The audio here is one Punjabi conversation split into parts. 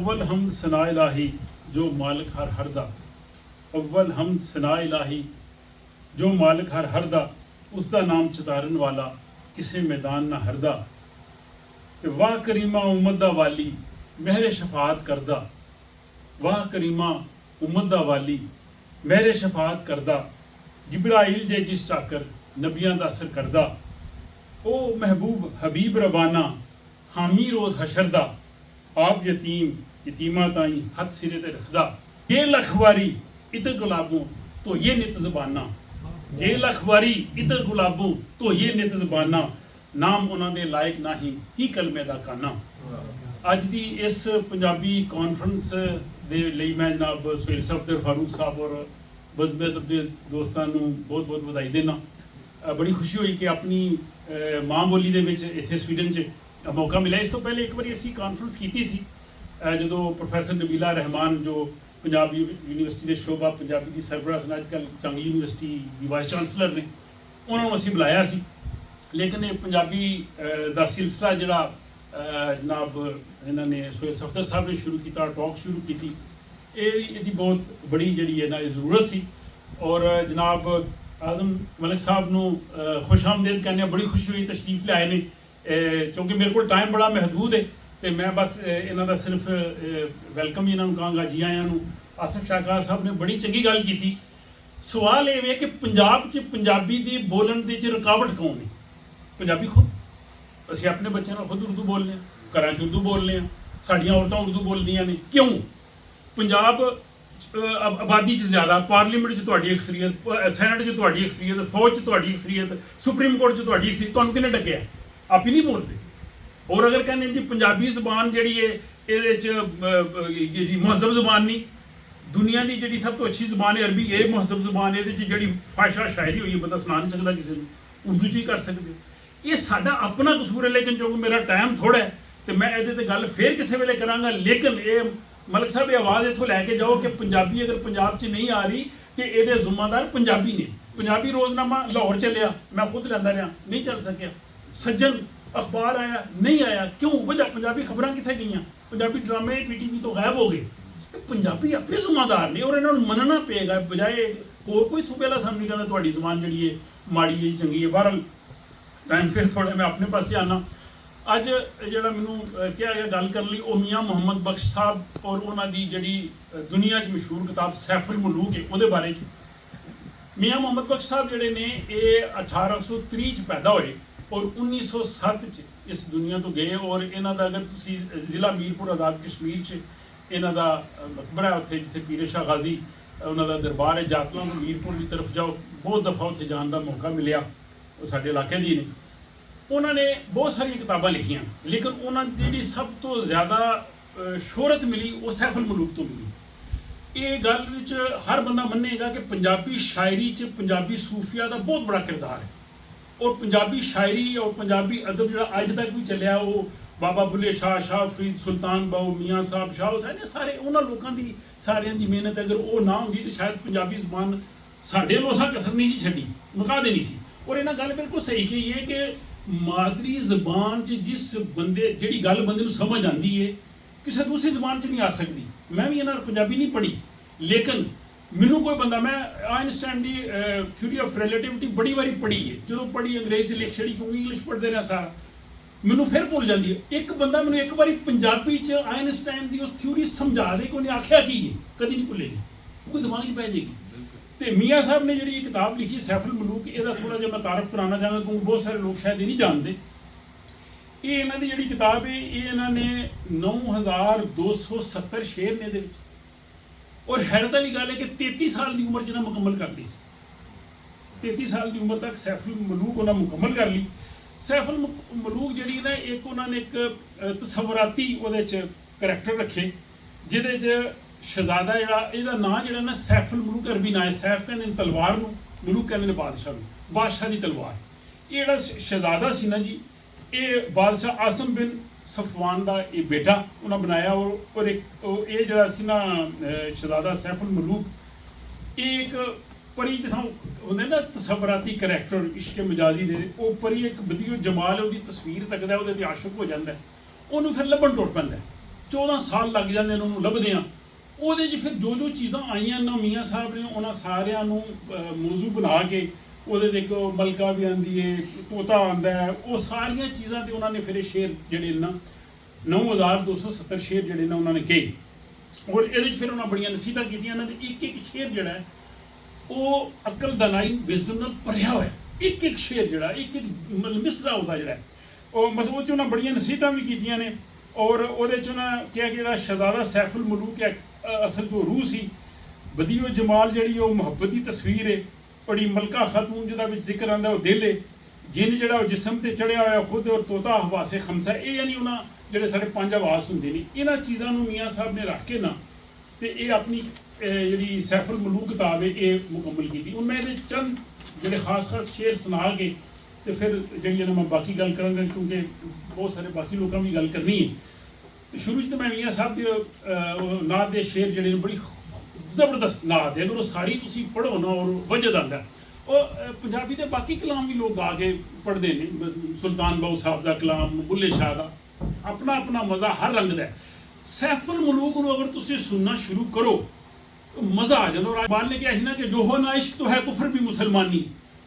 अव्वल हमद सना इलाही जो मालिक हर दा। अव्वल हमद सना इलाही जो मालिक हर दा, उसका नाम चितारन वाला किसे मैदान ना हरदा। वाह करीमा उम्मत दा वाली मेहरे शफात करदा। वाह करीमा उम्मत दा वाली मेहरे शफात करदा। जिब्राइल जे जिस चाकर नबियां दा असर करदा। ओ महबूब हबीब रबाना हामी रोज हशर दा। आप यतीम यतीमा ताई हथ सिरे ते रखदा। ये लखवारी इतर गुलाबों तो ये नित जबाना। ये लखवारी इतर गुलाबों तो ये नित जबाना। नाम उन्हां दे लायक नाही ही कलमे दा काना। अज दी इस पंजाबी कॉन्फ्रेंस दे लई मैं जनाब सुहेल सफदर फारूक साहब और बज़मेत अपने दोस्तां नूं बहुत बहुत बधाई देना। बड़ी खुशी हुई कि अपनी मां बोली दे विच इत्थे स्वीडन च मौका मिला। इस तो पहले एक बार असीं कॉन्फ्रेंस कीती सी जो प्रोफैसर नबीला रहमान जो पंजाब यूनिवर्सिटी के शोभा पंजाबी की सरबराह सन, अजकल चंग यूनिवर्सिटी की वाइस चांसलर ने, उन्होंने असीं बुलाया सी। लेकिन ये पंजाबी दा सिलसिला जिहड़ा जनाब इन्होंने सुहेल सफदर साहब ने शुरू किया, टॉक शुरू की, ये बहुत बड़ी जी है ना जरूरत सी। और जनाब आजम मलिक साहब नूं खुश आमदेद कहने बड़ी खुशी हुई, तशरीफ ले आए ने। क्योंकि मेरे को टाइम बड़ा महदूद है तो मैं बस इन्हों का सिर्फ वैलकम ही इन्हों कहांगा, जी आयां नूं। आसिफ शाहकार साहब ने बड़ी चंगी गल की थी। सवाल ये है कि पंजाब च पंजाबी दी बोलन दे च रुकावट कौन है? पंजाबी खुद। असीं अपने बच्चों नाल खुद उर्दू बोलने, घरां च उर्दू बोलने, साडियां औरतां उर्दू बोलदियां ने। क्यों? पंजाब आबादी च ज़्यादा, पार्लीमेंट च तुहाडी अक्सरीयत, सैनट च तुहाडी अक्सरीयत, फौज च तुहाडी अक्सरीयत, सुप्रीम कोर्ट च तुहाडी अक्सरीयत, तुहानूं किहने डकिया? आप ही नहीं बोलते। और अगर कहने जी पंजाबी जबान जी है ये महजब जबान नहीं, दुनिया की जी सब तो अच्छी जबान है अरबी, ये महजब जबान है। जी फाशा शायरी हुई है बंदा सुना नहीं सकता किसी ने, उर्दू च ही कर सकते। ये साडा अपना कसूर है। लेकिन क्योंकि मेरा टाइम थोड़ा है तो मैं ये गल फिर किसी वेले करांगा। लेकिन ये मलिक साहब ये आवाज़ इतों लैके जाओ कि पंजाबी अगर पंजाब च नहीं आ रही तो ये जिम्मेदार पंजाबी ने। पंजाबी रोजनामा लाहौर चलिया, मैं खुद लैंदा रहा, नहीं चल सकिया। सज्जन अखबार आया, नहीं आया। क्यों? वजह पंजाबी खबरां कित्थे गईयां? पंजाबी ड्रामे पीटीवी तो गायब हो गए। पंजाबी अपने जिम्मेदार ने और इन्होंने मनना पेगा, बजाए होर कोई सूबे वाला सानूं नहीं कहता तुहाडी ज़बान जिहड़ी है माड़ी है चंगी है। बहरहाल टाइम फिर थोड़ा मैं अपने पासे आना। अज जिहड़ा मैनूं कहा गया गल कर ली, वो मियाँ मुहम्मद बख्श साहब और उन्हां दी जिहड़ी दुनिया च मशहूर किताब सैफुल मुलूक है उहदे बारे च। मियाँ मुहम्मद बख्श साहब जिहड़े ने ये 1830 च पैदा होए और 1907 च इस दुनिया तो गए। और इन्हों का अगर तुसी जिला मीरपुर आज़ाद कश्मीर च इन्हों का मकबरा है, उत्थे जिथे पीर शाह गाजी उन्होंने दरबार है। जातलों को मीरपुर की तरफ जाओ, बहुत दफ़ा उत्थे जाने का मौका मिलया, वो साडे इलाके दी ने। उन्होंने बहुत सारी किताबां लिखियां, लेकिन उन्होंने जी सब तो ज़्यादा शोहरत मिली वो सैफुल मुलूक तो मिली। ये गल हर बंदा मन्नेगा कि पंजाबी शायरी च पंजाबी सूफिया का बहुत बड़ा किरदार है। और पंजाबी शायरी और पंजाबी अदब जो अज तक भी चलिया, वो बाबा बुल्ले शाह, शाह फरीद, सुल्तान बाऊ, मियाँ साहब, शाह हुसैन, सारे उन्होंने लोगों की सारियां की मेहनत अगर वो ना होंगी तो शायद पंजाबी जबान साढ़े लोसा कसर नहीं सी छड़ी, मुका देनी सी। और इन्हें गल बिल्कुल सही कही है कि मादरी जबान च जिस बंदे जी गल बंदे नूं समझ आती है किसी दूसरी जबान च नहीं आ सकती। मैं भी इन्हें पंजाबी नहीं पढ़ी, लेकिन मैनू कोई बंदा, मैं आइनस्टाइन की थ्योरी ऑफ रिलेटिविटी बड़ी बारी पढ़ी है, जो पढ़ी अंग्रेजी लिख छड़ी क्योंकि इंग्लिश पढ़ते रहा सारा, मैनू फिर भुल जाती है। एक बंदा मैंने एक बार पंजाबी च आइनस्टाइन की उस थ्योरी समझा दे कि उन्हें आख्या की है, कभी नहीं भुलेगी, कोई दिमाग ही पै जाएगी। तो मियाँ साहब ने जी किताब लिखी सैफुल मुलूक, इसका थोड़ा जहा मैं तारफ कराना चाहूँगा क्योंकि बहुत सारे लोग शायद ये नहीं जानते। ये इन्हों की जी किताब है, ये इन्होंने 9270 शेर ने दे। और हैरत वाली गल है कि 33 साल की उम्र जिन्हें मुकम्मल कर ली। 33 साल की उम्र तक सैफुल मुलूक उन्हें मुकम्मल कर ली। सैफुल मुलूक जी ना एक उन्होंने एक तसवराती करैक्टर रखे, जिहदे शहजादा जिहड़ा इहदा नाम जिहड़ा ना सैफुल मुलूक अरबी नाम है। सैफ कहते तलवार नूं, मुलूक कहते बादशाह नूं, बादशाह की तलवार। ये जिहड़ा शहजादा सी ना जी, ये बादशाह आसम बिन सफवान का ये बेटा उन्हें बनाया। और एक ये जरा सी ना शहजादा सैफुल मुलूक, एक परी जिथा होंगे ना तसवराती करैक्टर इश्क मजाजी दे, वो परी एक बदियो जमाल है, उसकी तस्वीर तकदा, वो आशिक हो जाता है, उन्होंने फिर लभन टुर पैंदा। 14 ਸਾਲ ਲੱਗ ਜਾਂਦੇ ਨੇ ਉਹਨੂੰ ਲੱਭਦਿਆਂ। ਉਹਦੇ 'ਚ ਫਿਰ ਜੋ ਚੀਜ਼ਾਂ ਆਈਆਂ ਨਾ ਮੀਆਂ ਸਾਹਿਬ ਨੇ ਉਹਨਾਂ ਸਾਰਿਆਂ ਨੂੰ ਮੌਜੂ ਬਣਾ ਕੇ ਉਹਦੇ ਦੇਖੋ ਮਲਕਾ ਵੀ ਆਉਂਦੀ ਹੈ, ਤੋਤਾ ਆਉਂਦਾ ਹੈ, ਉਹ ਸਾਰੀਆਂ ਚੀਜ਼ਾਂ ਤੇ ਉਹਨਾਂ ਨੇ ਫਿਰ ਇਹ ਸ਼ੇਰ ਜਿਹੜੇ ਨਾ 9270 ਸ਼ੇਰ ਜਿਹੜੇ ਨੇ ਉਹਨਾਂ ਨੇ ਕਹੇ। ਔਰ ਇਹਦੇ 'ਚ ਫਿਰ ਉਹਨਾਂ ਬੜੀਆਂ ਨਸੀਹਤਾਂ ਕੀਤੀਆਂ। ਇਹਨਾਂ ਦੇ ਇੱਕ ਸ਼ੇਰ ਜਿਹੜਾ ਹੈ ਉਹ ਅਕਲ ਦਾਨਾਈ ਵਿਜ਼ਡਮ ਨਾਲ ਭਰਿਆ ਹੋਇਆ। ਇੱਕ ਸ਼ੇਰ ਜਿਹੜਾ ਇੱਕ ਮਤਲਬ ਮਿਸਰਾ ਉਹਦਾ ਜਿਹੜਾ ਉਹ ਮਤਲਬ ਉਹ 'ਚ ਉਹਨਾਂ ਬੜੀਆਂ ਨਸੀਹਤਾਂ ਵੀ ਕੀਤੀਆਂ ਨੇ। ਔਰ ਉਹਦੇ 'ਚ ਉਹਨਾਂ ਕਿਹਾ ਕਿ ਜਿਹੜਾ ਸ਼ਹਿਜ਼ਾਦਾ ਸੈਫੁਲ ਮਲੂਕ ਹੈ ਅਸਲ 'ਚ ਉਹ ਰੂਹ ਸੀ। ਬਦੀਓ ਜਮਾਲ ਜਿਹੜੀ ਉਹ ਮੁਹੱਬਤ ਦੀ ਤਸਵੀਰ ਹੈ। ਬੜੀ ਮਲਕਾ ਖਾਤੂਨ ਜਿਹਦਾ ਵਿੱਚ ਜ਼ਿਕਰ ਆਉਂਦਾ ਉਹ ਦਿਲ ਹੈ। ਜਿੰਨ ਜਿਹੜਾ ਉਹ ਜਿਸਮ ਤੇ ਚੜਿਆ ਹੋਇਆ ਖੁਦ ਔਰ ਤੋਤਾ ਹਵਾਸੇ ਖਮਸਾ। ਇਹ ਯਾਨੀ ਉਹਨਾਂ ਜਿਹੜੇ ਸਾਡੇ 5 ਹਵਾਸ ਹੁੰਦੇ ਨੇ ਇਹਨਾਂ ਚੀਜ਼ਾਂ ਨੂੰ ਮੀਆਂ ਸਾਹਿਬ ਨੇ ਰੱਖ ਕੇ ਨਾ ਤੇ ਇਹ ਆਪਣੀ ਜਿਹੜੀ ਸੈਫੁਲ ਮਲੂਕ ਕਿਤਾਬ ਹੈ ਇਹ ਮੁਕੰਮਲ ਕੀਤੀ। ਹੁਣ ਮੈਂ ਇਹਦੇ ਚੰਦ ਜਿਹੜੇ ਖਾਸ ਸ਼ੇਰ ਸੁਣਾ ਕੇ ਤੇ ਫਿਰ ਜਿਹੜੀ ਮੈਂ ਬਾਕੀ ਗੱਲ ਕਰਾਂਗਾ ਕਿਉਂਕਿ ਬਹੁਤ ਸਾਰੇ ਬਾਕੀ ਲੋਕਾਂ ਵੀ ਗੱਲ ਕਰਨੀ ਹੈ। ਸ਼ੁਰੂ 'ਚ ਤਾਂ ਮੈਂ ਮੀਆਂ ਸਾਹਿਬ ਦੇ ਨਾਤ ਦੇ ਸ਼ੇਰ ਜਿਹੜੇ ਨੇ ਬੜੀ ਜ਼ਬਰਦਸਤ ਨਾਤ ਹੈ। ਅਗਰ ਉਹ ਸਾਰੀ ਤੁਸੀਂ ਪੜ੍ਹੋ ਨਾ ਔਰ ਵਜਦ ਆਉਂਦਾ। ਉਹ ਪੰਜਾਬੀ ਦੇ ਬਾਕੀ ਕਲਾਮ ਵੀ ਲੋਕ ਆ ਕੇ ਪੜ੍ਹਦੇ ਨੇ। ਸੁਲਤਾਨ ਬਾਹੂ ਸਾਹਿਬ ਦਾ ਕਲਾਮ, ਬੁੱਲੇ ਸ਼ਾਹ ਦਾ ਆਪਣਾ ਆਪਣਾ ਮਜ਼ਾ ਹਰ ਰੰਗ ਦਾ। ਸੈਫੁਲ ਮਲੂਕ ਨੂੰ ਅਗਰ ਤੁਸੀਂ ਸੁਣਨਾ ਸ਼ੁਰੂ ਕਰੋ मजा आ जाता। और इकबाल ने क्या है ना कि जो हो ना इश्क तो है कुफर भी मुसलमानी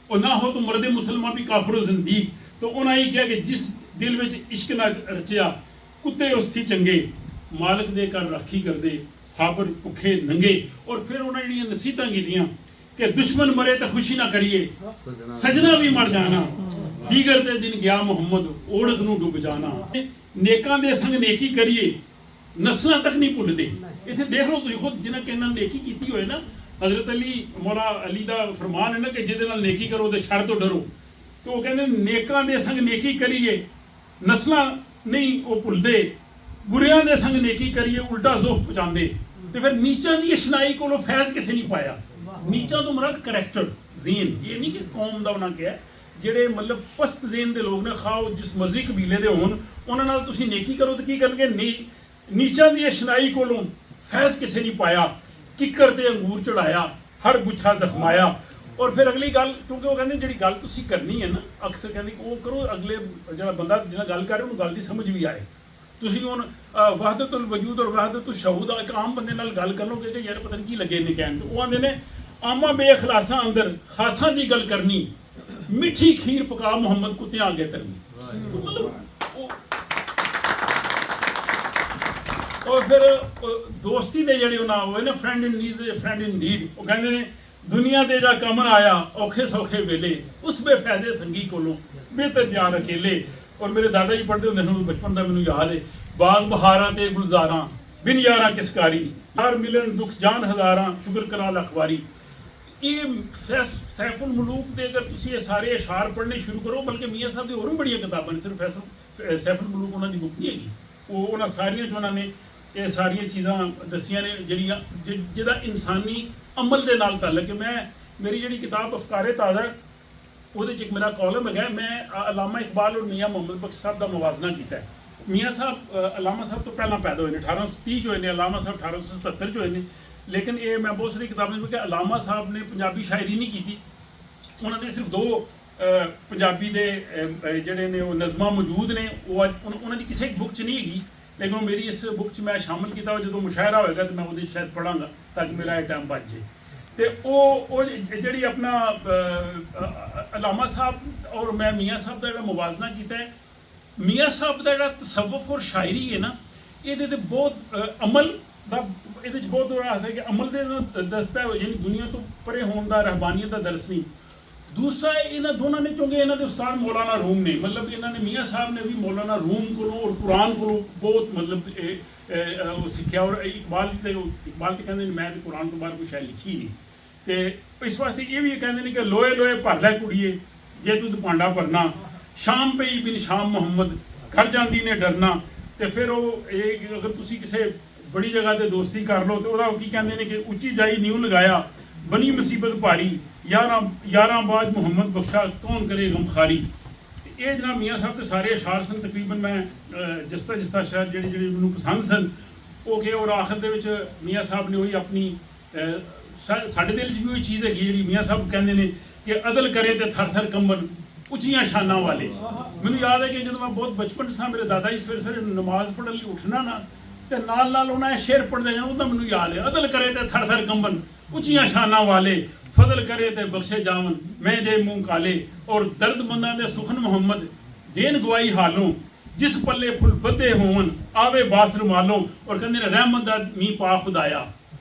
और ना हो तो मर्द मुसलमान भी काफिर जिंदगी। तो उन्हें ही किया कि जिस दिल में इश्क ना रचिया कुत्ते उसकी चंगे मालिक दे कर राखी कर दे साबर भुखे नंगे। और फिर उन्हें जी नसीहतां कीतियां कि दुश्मन मरे तो खुशी ना करिए सजना भी मर जाना दीगर दे दिन गया मुहम्मद ओढ़क नूं डुब जाना। नेकां दे संग नेकी करिए नस्लां तक नहीं भुलदे। इत्थे देख लो तुसीं खुद जिन्हां किन्ना नेकी कीती होए ना। हजरत अली मौला अली दा फरमान है ना कि जिहदे नाल नेकी करो ते शर तो डरो। तो वो कहंदे नेकां दे संग नेकी करिए नस्लां नहीं वो भुलदे बुरियां दे संग नेकी करिए उल्टा ज़ोफ पहुंचांदे। ते फिर नीचां दी अशनाई कोलों फैज़ किसे नहीं पाया। नीचां तो मुराद करैक्टर ज़ीन ये नहीं कि कौम दा उन्हां कहा ਜਿਹੜੇ ਮਤਲਬ ਪਸਤ ਜ਼ੇਨ ਦੇ ਲੋਕ ਨੇ ਖਾਓ ਜਿਸ ਮਰਜ਼ੀ ਕਬੀਲੇ ਦੇ ਹੋਣ ਉਹਨਾਂ ਨਾਲ ਤੁਸੀਂ ਨੇਕੀ ਕਰੋ ਤੇ ਕੀ ਕਰਨਗੇ ਨੀਚਾਂ ਦੀ ਅਸ਼ਨਾਈ ਕੋਲੋਂ ਫੈਜ਼ ਕਿਸੇ ਨਹੀਂ ਪਾਇਆ ਕਿੱਕਰ ਤੇ ਅੰਗੂਰ ਚੜਾਇਆ ਹਰ ਗੁੱਛਾ ਜ਼ਖਮਾਇਆ। ਔਰ ਫਿਰ ਅਗਲੀ ਗੱਲ ਕਿਉਂਕਿ ਉਹ ਕਹਿੰਦੇ ਜਿਹੜੀ ਗੱਲ ਤੁਸੀਂ ਕਰਨੀ ਹੈ ਨਾ ਅਕਸਰ ਕਹਿੰਦੇ ਉਹ ਕਰੋ ਅਗਲੇ ਜਿਹੜਾ ਬੰਦਾ ਜਿਹਨਾਂ ਗੱਲ ਕਰ ਰਿਹਾ ਉਹਨੂੰ ਗੱਲ ਦੀ ਸਮਝ ਵੀ ਆਏ। ਤੁਸੀਂ ਹੁਣ ਵਹਦਤੁਲ ਵਜੂਦ ਔਰ ਵਹਦਤੁਲ ਸ਼ਹੂਦ ਇੱਕ ਆਮ ਬੰਦੇ ਨਾਲ ਗੱਲ ਕਰ ਲਓਗੇ ਕਿ ਯਾਰ ਪਤਾ ਨਹੀਂ ਕੀ ਲੱਗੇ ਨੇ ਕਹਿਣ ਤੇ ਉਹ ਆਂਦੇ ਨੇ ਆਮਾ ਬੇਖਲਾਸਾਂ ਅੰਦਰ ਖਾਸਾਂ ਦੀ ਗੱਲ ਕਰਨੀ मिठी खीर पका मोहम्मद कुत्तियां आगे तरनी। और फिर दोस्ती दे ਜਿਹੜੇ ਉਹਨਾਂ ਹੋਏ ਨਾ ਫਰੈਂਡ ਇਨ ਨੀਡ ਫਰੈਂਡ ਇਨ ਨੀਡ ਉਹ ਕਹਿੰਦੇ ਨੇ ਦੁਨੀਆ ਤੇ ਜਿਹੜਾ ਕਮਨ ਆਇਆ ਔਖੇ ਸੌਖੇ ਵੇਲੇ ਉਸ ਬੇਫਾਇਦੇ ਸੰਗੀ ਕੋਲੋਂ ਬਿਹਤਰ ਜਾਨ ਅਕੇਲੇ। ਔਰ ਮੇਰੇ ਦਾਦਾ ਜੀ ਪੜ੍ਹਦੇ ਹੁੰਦੇ ਨੇ ਬਚਪਨ ਦਾ ਮੈਨੂੰ ਯਾਦ ਹੈ ਬਾਗ ਬਹਾਰਾਂ ਤੇ ਗੁਲਜ਼ਾਰਾਂ ਬਿਨ ਯਾਰਾਂ ਕਿਸਕਾਰੀ ਯਾਰ ਮਿਲਣ ਦੁੱਖ ਜਾਨ ਹਜ਼ਾਰਾਂ ਸ਼ੁਕਰ ਕਰਾ ਲੱਖ ਵਾਰੀ। ਇਹ ਸੈਫੁਲ ਮਲੂਕ ਦੇ ਅਗਰ ਤੁਸੀਂ ਇਹ ਸਾਰੇ ਅਸ਼ਾਰ ਪੜ੍ਹਨੇ ਸ਼ੁਰੂ ਕਰੋ ਬਲਕਿ ਮੀਆਂ ਸਾਹਿਬ ਦੀ ਹੋਰ ਵੀ ਬੜੀਆਂ ਕਿਤਾਬਾਂ ਨੇ ਸਿਰਫ ਸੈਫੁਲ ਮਲੂਕ ਉਹਨਾਂ ਦੀ ਬੁੱਕ ਨਹੀਂ ਹੈਗੀ। ਉਹ ਉਹਨਾਂ ਸਾਰੀਆਂ 'ਚ ਉਹਨਾਂ ਨੇ ਇਹ ਸਾਰੀਆਂ ਚੀਜ਼ਾਂ ਦੱਸੀਆਂ ਨੇ ਜਿਹੜੀਆਂ ਜਿਹਦਾ ਇਨਸਾਨੀ ਅਮਲ ਦੇ ਨਾਲ ਤਾਲੁਕ ਹੈ। ਮੇਰੀ ਜਿਹੜੀ ਕਿਤਾਬ ਅਫਕਾਰੇ ਤਾਜ਼ਾ ਉਹਦੇ 'ਚ ਇੱਕ ਮੇਰਾ ਕਾਲਮ ਹੈਗਾ ਮੈਂ ਅਲਾਮਾ ਇਕਬਾਲ ਔਰ ਮੀਆਂ ਮੁਹੰਮਦ ਬਖਸ਼ ਸਾਹਿਬ ਦਾ ਮੁਵਾਜ਼ਨਾ ਕੀਤਾ ਹੈ। ਮੀਆਂ ਸਾਹਿਬ ਅਲਾਮਾ ਸਾਹਿਬ ਤੋਂ ਪਹਿਲਾਂ ਪੈਦਾ ਹੋਏ ਨੇ 1830 'ਚ ਹੋਏ ਨੇ ਅਲਾਮਾ ਸਾਹਿਬ 1877 'ਚ ਹੋਏ ਨੇ। ਲੇਕਿਨ ਇਹ ਮੈਂ ਬਹੁਤ ਸਾਰੀ ਕਿਤਾਬਾਂ ਵਿੱਚ ਕਿ ਅਲਾਮਾ ਸਾਹਿਬ ਨੇ ਪੰਜਾਬੀ ਸ਼ਾਇਰੀ ਨਹੀਂ ਕੀਤੀ। ਉਹਨਾਂ ਦੇ ਸਿਰਫ 2 ਪੰਜਾਬੀ ਦੇ ਜਿਹੜੇ ਨੇ ਉਹ ਨਜ਼ਮਾਂ ਮੌਜੂਦ ਨੇ ਉਹ ਉਹਨਾਂ ਦੀ ਕਿਸੇ ਇੱਕ ਬੁੱਕ 'ਚ ਨਹੀਂ ਹੈਗੀ ਲੇਕਿਨ ਉਹ ਮੇਰੀ ਇਸ ਬੁੱਕ 'ਚ ਮੈਂ ਸ਼ਾਮਿਲ ਕੀਤਾ ਜਦੋਂ ਮੁਸ਼ਾਇਰਾ ਹੋਏਗਾ ਤਾਂ ਮੈਂ ਉਹਦੇ ਸ਼ਾਇਦ ਪੜ੍ਹਾਂਗਾ ਤਾਂ ਕਿ ਮੇਰਾ ਇਹ ਟਾਈਮ ਬਚ ਜੇ। ਤੇ ਉਹ ਜਿਹੜੀ ਆਪਣਾ ਅਲਾਮਾ ਸਾਹਿਬ ਔਰ ਮੈਂ ਮੀਆਂ ਸਾਹਿਬ ਦਾ ਜਿਹੜਾ ਮੁਵਾਜ਼ਨਾ ਕੀਤਾ ਹੈ ਮੀਆਂ ਸਾਹਿਬ ਦਾ ਜਿਹੜਾ ਤਸੱਵੁਫ ਔਰ ਸ਼ਾਇਰੀ ਹੈ ਨਾ ਇਹਦੇ ਤੇ ਬਹੁਤ ਅਮਲ ਦਾ ਇਹਦੇ 'ਚ ਬਹੁਤ ਬੜਾ ਹੈ ਕਿ ਅਮਲ ਦੇ ਦੱਸਦਾ ਯਾਨੀ ਦੁਨੀਆ ਤੋਂ ਪਰੇ ਹੋਣ ਦਾ ਰਹਿਬਾਨੀਅਤ ਦਾ ਦਰਸ ਨਹੀਂ। ਦੂਸਰਾ ਇਹਨਾਂ ਦੋਨਾਂ ਨੇ ਕਿਉਂਕਿ ਇਹਨਾਂ ਦੇ ਉਸਤਾਦ ਮੌਲਾਨਾ ਰੂਮ ਨੇ ਮਤਲਬ ਇਹਨਾਂ ਨੇ ਮੀਆਂ ਸਾਹਿਬ ਨੇ ਵੀ ਮੌਲਾਨਾ ਰੂਮ ਕੋਲੋਂ ਔਰ ਕੁਰਾਨ ਕੋਲੋਂ ਬਹੁਤ ਮਤਲਬ ਉਹ ਸਿੱਖਿਆ। ਔਰ ਇਕਬਾਲ ਤੇ ਕਹਿੰਦੇ ਨੇ ਮੈਂ ਤੇ ਕੁਰਾਨ ਤੋਂ ਬਾਹਰ ਕੋਈ ਸ਼ਾਇਦ ਲਿਖੀ ਨਹੀਂ ਤੇ ਇਸ ਵਾਸਤੇ ਇਹ ਵੀ ਕਹਿੰਦੇ ਨੇ ਕਿ ਲੋਏ ਲੋਏ ਭਰ ਲੈ ਕੁੜੀਏ ਜੇ ਤੂੰ ਭਾਂਡਾ ਭਰਨਾ ਸ਼ਾਮ ਪਈ ਬਿਨ ਸ਼ਾਮ ਮੁਹੰਮਦ ਘਰ ਜਾਂਦੀ ਨੇ ਡਰਨਾ। ਤੇ ਫਿਰ ਉਹ ਇਹ ਅਗਰ ਤੁਸੀਂ ਕਿਸੇ ਬੜੀ ਜਗ੍ਹਾ ਤੇ ਦੋਸਤੀ ਕਰ ਲਓ ਤੇ ਉਹਦਾ ਕੀ ਕਹਿੰਦੇ ਨੇ ਕਿ ਉੱਚੀ ਜਾਈ ਨਿਊ ਲਗਾਇਆ ਬਣੀ ਮੁਸੀਬਤ ਭਾਰੀ यारां बाज मुहम्मद बख्शा कौन करे गमखारी। ये जनाब मियाँ साहब के सारे अशार सन तकरीबन मैं जिसता शायद जेह्ड़े मैनूं पसंद सन वो कि और आखिर दे विच मियाँ साहब ने वही अपनी साडे दिल च भी वही चीज़ है जिहड़ी मियाँ साहब कहंदे ने कि अदल करे ते थर थर कंबन उच्चियां शानां वाले। मैनूं याद है कि जदों मैं बहुत बचपन सा मेरे दादा जी सवेरे सवेरे नमाज पढ़न लई उठना ना ਤੇ ਨਾਲ ਉਹਨਾਂ ਇਹ ਸ਼ੇਰ ਪੜਦੇ ਜਾਣ ਉਹਦਾ ਮੈਨੂੰ ਯਾਦ ਹੈ, ਅਦਲ ਕਰੇ ਤੇ ਥਰ ਥਰ ਕੰਬਨ ਉੱਚੀਆਂ ਸ਼ਾਨਾਂ ਵਾਲੇ, ਫਜ਼ਲ ਕਰੇ ਤੇ ਬਖਸ਼ੇ ਜਾਵਨ ਮੈਂ ਦੇ ਮੂੰਹ ਕਾਲੇ, ਔਰ ਦਰਦਮੰਦਾਂ ਦੇ ਸੁਖਨ ਮੁਹੰਮਦ ਦੇਨ ਗਵਾਈ ਹਾਲੋਂ, ਜਿਸ ਪੱਲੇ ਫੁੱਲ ਬੱਧੇ ਹੋਵਨ ਆਵੇ ਬਾਸ ਰੁਮਾਲੋਂ, ਔਰ ਕਹਿੰਦੇ ਨੇ ਰਹਿਮਤ ਦਾ ਮੀਂਹ ਪਾ ਖੁਦਾਇਆ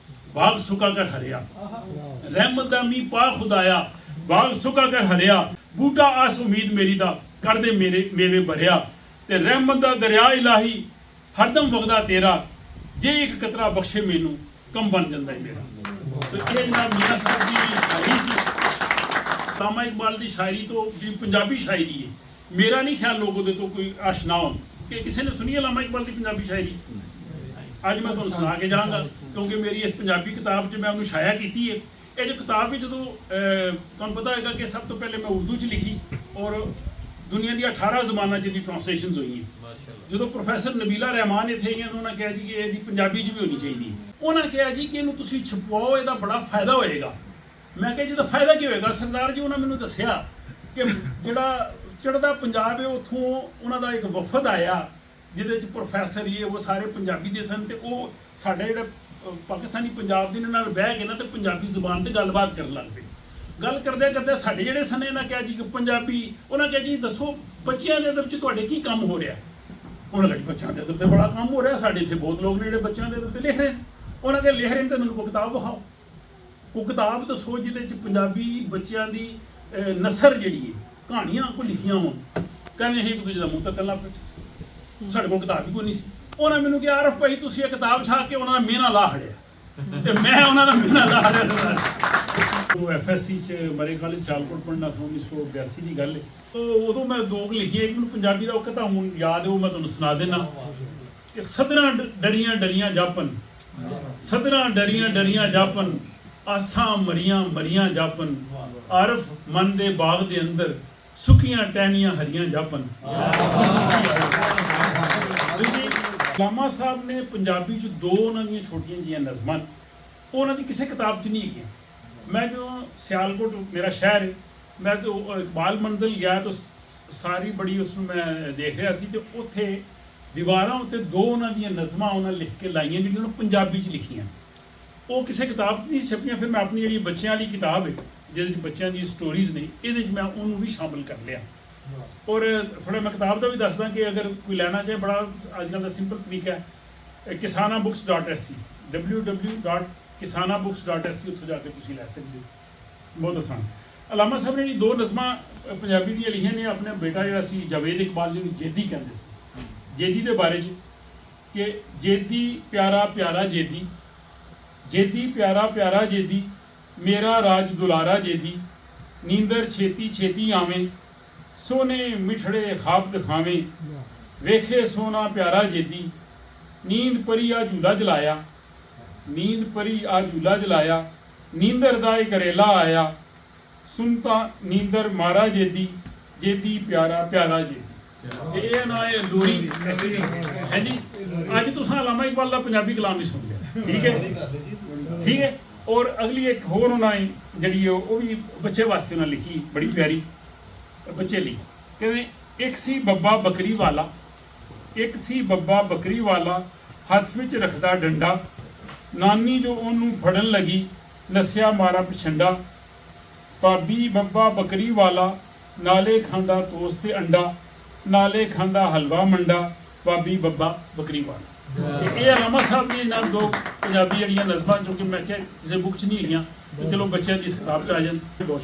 ਬਾਗ ਸੁੱਕਾ ਕਰ ਹਰਿਆ, ਰਹਿਮਤ ਦਾ ਮੀਂਹ ਪਾ ਖੁਦਾਇਆ ਬਾਗ ਸੁੱਕਾ ਕਰ ਹਰਿਆ, ਬੂਟਾ ਆਸ ਉਮੀਦ ਮੇਰੀ ਦਾ ਕਰਦੇ ਮੇਰੇ ਮੇਵੇ ਭਰਿਆ, ਤੇ ਰਹਿਮਤ ਦਾ ਦਰਿਆ ਇਲਾਹੀ ਹਰਦਮ ਵਗਦਾ ਤੇਰਾ, ਜੇ ਇੱਕ ਕਤਰਾ ਬਖਸ਼ੇ ਮੈਨੂੰ ਕੰਮ ਬਣ ਜਾਂਦਾ ਹੈ ਮੇਰਾ। ਤੇ ਇਹ ਜਨਾਬ ਮੀਆਂ ਸਾਹਿਬ ਦੀ ਸ਼ਾਇਰੀ ਸੀ, ਅਲਾਮਾ ਇਕਬਾਲ ਦੀ ਸ਼ਾਇਰੀ ਤੋਂ ਵੀ ਪੰਜਾਬੀ ਸ਼ਾਇਰੀ ਹੈ। ਮੇਰਾ ਨਹੀਂ ਖਿਆਲ ਲੋਕ ਉਹਦੇ ਤੋਂ ਕੋਈ ਆਸ਼ਨਾ ਹੋਣ ਕਿ ਕਿਸੇ ਨੇ ਸੁਣੀ ਅਲਾਮਾ ਇਕਬਾਲ ਦੀ ਪੰਜਾਬੀ ਸ਼ਾਇਰੀ। ਅੱਜ ਮੈਂ ਤੁਹਾਨੂੰ ਸੁਣਾ ਕੇ ਜਾਵਾਂਗਾ, ਕਿਉਂਕਿ ਮੇਰੀ ਇਸ ਪੰਜਾਬੀ ਕਿਤਾਬ 'ਚ ਮੈਂ ਉਹਨੂੰ ਸ਼ਾਇਆ ਕੀਤੀ ਹੈ। ਇਹ ਜੋ ਕਿਤਾਬ ਵੀ ਜਦੋਂ ਤੁਹਾਨੂੰ ਪਤਾ ਹੋਏਗਾ ਕਿ ਸਭ ਤੋਂ ਪਹਿਲੇ ਮੈਂ ਉਰਦੂ 'ਚ ਲਿਖੀ, ਔਰ ਦੁਨੀਆ ਦੀਆਂ 18 ਜ਼ਬਾਨਾਂ 'ਚ ਇਹਦੀ ਟ੍ਰਾਂਸਲੇਸ਼ਨਸ ਹੋਈਆਂ। ਜਦੋਂ ਪ੍ਰੋਫੈਸਰ ਨਬੀਲਾ ਰਹਿਮਾਨ ਇੱਥੇ ਆਈਆਂ ਤਾਂ ਉਹਨਾਂ ਕਿਹਾ ਜੀ ਕਿ ਇਹਦੀ ਪੰਜਾਬੀ 'ਚ ਵੀ ਹੋਣੀ ਚਾਹੀਦੀ। ਉਹਨਾਂ ਕਿਹਾ ਜੀ ਕਿ ਇਹਨੂੰ ਤੁਸੀਂ ਛਪਵਾਓ, ਇਹਦਾ ਬੜਾ ਫਾਇਦਾ ਹੋਏਗਾ। ਮੈਂ ਕਿਹਾ ਜੀ ਇਹਦਾ ਫਾਇਦਾ ਕੀ ਹੋਏਗਾ ਸਰਦਾਰ ਜੀ? ਉਹਨਾਂ ਮੈਨੂੰ ਦੱਸਿਆ ਕਿ ਜਿਹੜਾ ਚੜ੍ਹਦਾ ਪੰਜਾਬ ਹੈ ਉੱਥੋਂ ਉਹਨਾਂ ਦਾ ਇੱਕ ਵਫਦ ਆਇਆ ਜਿਹਦੇ 'ਚ ਪ੍ਰੋਫੈਸਰ ਇਹ ਉਹ ਸਾਰੇ ਪੰਜਾਬੀ ਦੇ ਸਨ, ਤੇ ਉਹ ਸਾਡੇ ਜਿਹੜਾ ਪਾਕਿਸਤਾਨੀ ਪੰਜਾਬ ਦੇ ਨਾਲ ਬਹਿ ਕੇ ਨਾ ਤੇ ਪੰਜਾਬੀ ਜ਼ੁਬਾਨ 'ਤੇ ਗੱਲਬਾਤ ਕਰਨ ਲੱਗ ਪਏ। ਗੱਲ ਕਰਦੇ ਕਰਦੇ ਸਾਡੇ ਜਿਹੜੇ ਸਨ ਇਹਨਾਂ ਕਿਹਾ ਜੀ ਕਿ ਪੰਜਾਬੀ, ਉਹਨਾਂ ਕਿਹਾ ਜੀ ਦੱਸੋ ਬੱਚਿਆਂ ਦੇ ਅਦਬ 'ਚ ਤੁਹਾਡੇ ਕੀ ਕੰਮ ਹੋ ਰਿਹਾ? ਉਹਨਾਂ ਕਿਹਾ ਜੀ ਬੱਚਿਆਂ ਦੇ ਅਦਬ 'ਤੇ ਬੜਾ ਕੰਮ ਹੋ ਰਿਹਾ, ਸਾਡੇ ਇੱਥੇ ਬਹੁਤ ਲੋਕ ਨੇ ਜਿਹੜੇ ਬੱਚਿਆਂ ਦੇ ਅਦਬ 'ਤੇ ਲਿਖ ਰਹੇ ਨੇ। ਉਹਨਾਂ ਕਿਹਾ ਲਿਖ ਰਹੇ ਨੇ ਤਾਂ ਮੈਨੂੰ ਕੋਈ ਕਿਤਾਬ ਵਿਖਾਓ, ਉਹ ਕਿਤਾਬ ਦੱਸੋ ਜਿਹਦੇ 'ਚ ਪੰਜਾਬੀ ਬੱਚਿਆਂ ਦੀ ਨਸਰ ਜਿਹੜੀ ਹੈ ਕਹਾਣੀਆਂ ਕੋ ਲਿਖੀਆਂ ਹੋਣ। ਕਹਿੰਦੇ ਅਸੀਂ ਇੱਕ ਦੂਜੇ ਦਾ ਮੂੰਹ ਤੱਕਣ ਲੱਗ ਪਏ, ਸਾਡੇ ਕੋਲ ਕਿਤਾਬ ਵੀ ਕੋਈ ਨਹੀਂ ਸੀ। ਉਹਨਾਂ ਮੈਨੂੰ ਕਿਹਾ ਆਰਫ ਭਾਈ ਤੁਸੀਂ ਇਹ ਕਿਤਾਬ ਛਾਪ ਕੇ ਉਹਨਾਂ ਦਾ ਮਿਹਣਾ ਲਾ ਹੜਿਆ, ਤੇ ਮੈਂ ਉਹਨਾਂ ਦਾ ਮਿਹਣਾ ਲਾ ਹੜਿਆ। ਉਹ ਐਫਐਸਸੀ 'ਚ ਮਰੇ ਖਾਲੀ ਸਿਆਲਕੋਟ ਪੜ੍ਹਨਾ ਸੀ 1982 ਦੀ ਗੱਲ ਹੈ। ਉਦੋਂ ਮੈਂ ਦੋ ਲਿਖੀਆਂ, ਇੱਕ ਮੈਨੂੰ ਪੰਜਾਬੀ ਦਾ ਉਹ ਕਿਤਾ ਹੁਣ ਯਾਦ ਹੈ, ਉਹ ਮੈਂ ਤੁਹਾਨੂੰ ਸੁਣਾ ਦੇਣਾ ਕਿ ਸਦਰਾਂ ਡਰੀਆਂ ਡਰੀਆਂ ਜਾਪਨ, ਸਦਰਾਂ ਡਰੀਆਂ ਡਰੀਆਂ ਜਾਪਨ, ਆਸਾਂ ਮਰੀਆਂ ਮਰੀਆਂ ਜਾਪਨ, ਆਰਫ ਮਨ ਦੇ ਬਾਗ ਦੇ ਅੰਦਰ ਸੁੱਕੀਆਂ ਟਹਿਣੀਆਂ ਹਰੀਆਂ ਜਾਪਨ। ਅਲਾਮਾ ਸਾਹਿਬ ਨੇ ਪੰਜਾਬੀ 'ਚ ਦੋ ਉਹਨਾਂ ਦੀਆਂ ਛੋਟੀਆਂ ਜਿਹੀਆਂ ਨਜ਼ਮਾਂ, ਉਹਨਾਂ ਦੀ ਕਿਸੇ ਕਿਤਾਬ 'ਚ ਨਹੀਂ ਹੈਗੀਆਂ। ਮੈਂ ਜਦੋਂ ਸਿਆਲਕੋਟ ਮੇਰਾ ਸ਼ਹਿਰ ਹੈ, ਮੈਂ ਤਾਂ ਇਕਬਾਲ ਮੰਜ਼ਿਲ ਗਿਆ ਤਾਂ ਸਾਰੀ ਬੜੀ ਉਸ ਨੂੰ ਮੈਂ ਦੇਖ ਰਿਹਾ ਸੀ, ਤੇ ਉੱਥੇ ਦੀਵਾਰਾਂ ਉੱਤੇ ਦੋ ਉਹਨਾਂ ਦੀਆਂ ਨਜ਼ਮਾਂ ਉਹਨਾਂ ਲਿਖ ਕੇ ਲਾਈਆਂ ਜਿਹੜੀਆਂ ਉਹਨਾਂ ਪੰਜਾਬੀ 'ਚ ਲਿਖੀਆਂ। ਉਹ ਕਿਸੇ ਕਿਤਾਬ 'ਚ ਨਹੀਂ ਛਪੀਆਂ। ਫਿਰ ਮੈਂ ਆਪਣੀ ਜਿਹੜੀ ਬੱਚਿਆਂ ਵਾਲੀ ਕਿਤਾਬ ਹੈ ਜਿਹਦੇ 'ਚ ਬੱਚਿਆਂ ਦੀ ਸਟੋਰੀਜ਼ ਨੇ, ਇਹਦੇ 'ਚ ਮੈਂ ਉਹਨੂੰ ਵੀ ਸ਼ਾਮਿਲ ਕਰ ਲਿਆ। ਔਰ ਥੋੜਾ ਮੈਂ ਕਿਤਾਬ ਦਾ ਵੀ ਦੱਸਦਾ ਕਿ ਅਗਰ ਕੋਈ ਲੈਣਾ ਚਾਹੇ, ਬੜਾ ਅੱਜ ਕੱਲ੍ਹ ਦਾ ਸਿੰਪਲ ਤਰੀਕਾ ਹੈ, kisanabooks.sc www.kisanabooks.sc, ਉੱਥੋਂ ਜਾ ਕੇ ਤੁਸੀਂ ਲੈ ਸਕਦੇ ਹੋ, ਬਹੁਤ ਆਸਾਨ। ਅਲਾਮਾ ਸਾਹਿਬ ਨੇ ਦੋ ਨਜ਼ਮਾਂ ਪੰਜਾਬੀ ਦੀਆਂ ਲਿਖੀਆਂ ਨੇ। ਆਪਣਾ ਬੇਟਾ ਜਿਹੜਾ ਸੀ ਜਾਵੇਦ ਇਕਬਾਲ, ਜਿਹਨੂੰ ਜੇਦੀ ਕਹਿੰਦੇ ਸੀ, ਜੇਦੀ ਦੇ ਬਾਰੇ 'ਚ ਕਿ ਜੇਦੀ ਪਿਆਰਾ ਪਿਆਰਾ ਜੇਦੀ, ਜੇਦੀ ਪਿਆਰਾ ਪਿਆਰਾ ਜੇਦੀ, ਮੇਰਾ ਰਾਜ ਦੁਲਾਰਾ ਜੇਦੀ, ਨੀਂਦਰ ਛੇਤੀ ਛੇਤੀ ਆਵੇਂ, ਸੋਨੇ ਮਿਠੜੇ ਖਾਬ ਦਿਖਾਵੇਂ, ਵੇਖੇ ਸੋਨਾ ਪਿਆਰਾ ਜੇਦੀ, ਨੀਂਦ ਪਰੀ ਆ ਝੂਲਾ ਜਲਾਇਆ, ਨੀਂਦ ਪਰੀ ਆ ਝੂਲਾ ਜਲਾਇਆ, ਨੀਂਦਰ ਦਾ ਇੱਕ ਕਰੇਲਾ ਆਇਆ, ਸੁਣਤਾ ਨੀਂਦਰ ਮਾਰਾ ਜੇਦੀ, ਜੇਦੀ ਪਿਆਰਾ ਪਿਆਰਾ ਜੇਦੀ। ਇਹ ਨਾ ਇਹ ਲੋਰੀ ਹੈ ਜੀ। ਅੱਜ ਤੁਸੀਂ ਅਲਾਮਾ ਇਕਬਾਲ ਦਾ ਪੰਜਾਬੀ ਕਲਾਮ ਵੀ ਸੁਣ ਲਿਆ, ਠੀਕ ਹੈ ਠੀਕ ਹੈ। ਔਰ ਅਗਲੀ ਇੱਕ ਹੋਰ ਉਹਨਾਂ ਨੇ ਜਿਹੜੀ ਉਹ ਵੀ ਬੱਚੇ ਵਾਸਤੇ ਉਹਨਾਂ ਲਿਖੀ, ਬੜੀ ਪਿਆਰੀ ਬੱਚੇ ਲਈ। ਕਹਿੰਦੇ ਇੱਕ ਸੀ ਬੱਬਾ ਬੱਕਰੀ ਵਾਲਾ, ਇੱਕ ਸੀ ਬੱਬਾ ਬੱਕਰੀ ਵਾਲਾ, ਹੱਥ ਵਿੱਚ ਰੱਖਦਾ ਡੰਡਾ, ਨਾਨੀ ਜੋ ਉਹਨੂੰ ਫੜਨ ਲੱਗੀ ਨਸਿਆ ਮਾਰਾ ਪਿਛੰਡਾ, ਭਾਬੀ ਬੱਬਾ ਬੱਕਰੀ ਵਾਲਾ, ਨਾਲੇ ਖਾਂਦਾ ਤੋਸ ਤੇ ਅੰਡਾ, ਨਾਲੇ ਖਾਂਦਾ ਹਲਵਾ ਮੰਡਾ, ਭਾਬੀ ਬੱਬਾ ਬੱਕਰੀ ਵਾਲਾ। ਤੇ ਇਹ ਅਲਾਮਾ ਸਾਹਿਬ ਦੀਆਂ ਨਾਲ ਦੋ ਪੰਜਾਬੀ ਜਿਹੜੀਆਂ ਨਜ਼ਮਾਂ, ਜੋ ਕਿ ਮੈਂ ਕਿਹਾ ਕਿਸੇ ਬੁੱਕ 'ਚ ਨਹੀਂ ਹੈਗੀਆਂ, ਤੇ ਚਲੋ ਬੱਚਿਆਂ ਦੀ ਇਸ ਕਿਤਾਬ 'ਚ ਆ ਜਾਣ। ਬਹੁਤ